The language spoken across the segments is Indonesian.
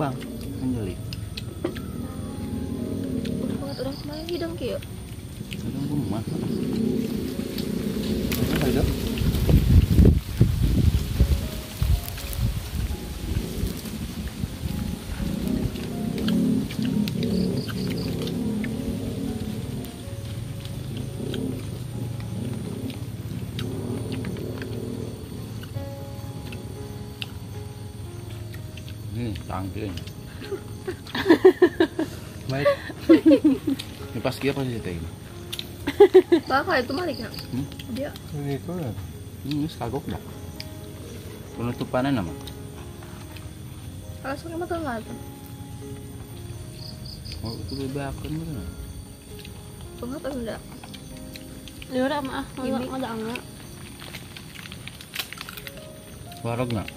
bang anjali banget orang kemarin hidung kieu hidung rumah ada ini tangkil baik ini pas kia pasti teh bakal itu maliknya dia Ini itu ya. ini sekagok dah penutupannya nama kalau suka mah enggak tuh oh itu bebakan gitu nah enggak apa enggak Liura mah ada angga. warog nak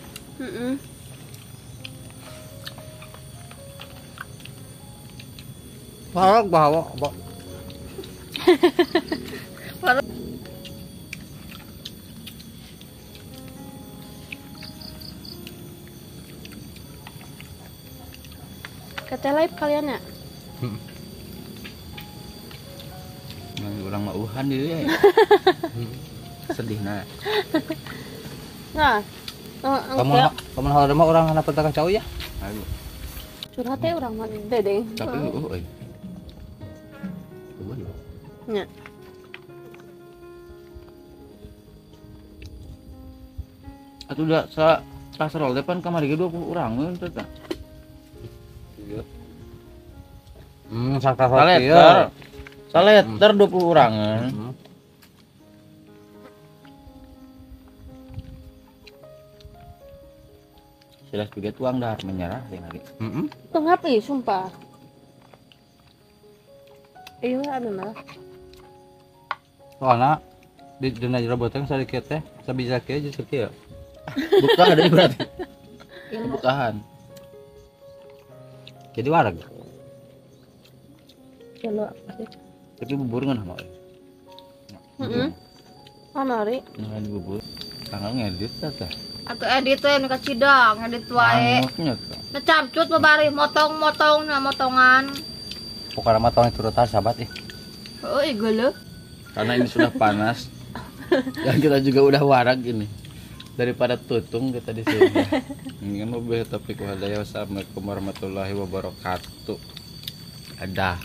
Parang bawa, Pak. Kata live kalian ya? orang mauhan dia ya sedih nak Nah, Kamu hal mah orang anak petaka cau ya. ayo curhat ya orang mah dedeng. tapi coba ya Nya. atuh udah sa kasrol depan kamar 20 orang itu tak Sangka saleter saleter 20 orang jelas juga tuang dah menyerah lagi Tengapi sumpah. Iya ada mah. Soalnya di dina jero boteng sedikit teh sabisa kieu aja sekieu. buka ada berarti bukaan Jadi wareg. Coba. tapi bubur ngan mau Amari. nah ini bubur tanggal ngedit teh atau edit teh nu kacidang edit wae angutnya tuh ngecapcut babari motong-motong na motongan Pokoknya mah tahun turutan sahabat ih. oh geuleuh karena ini sudah panas dan kita juga udah warag ini daripada tutung kita di sini ini kan mobil topik wadaya. Wassalamualaikum warahmatullahi wabarakatuh. Ada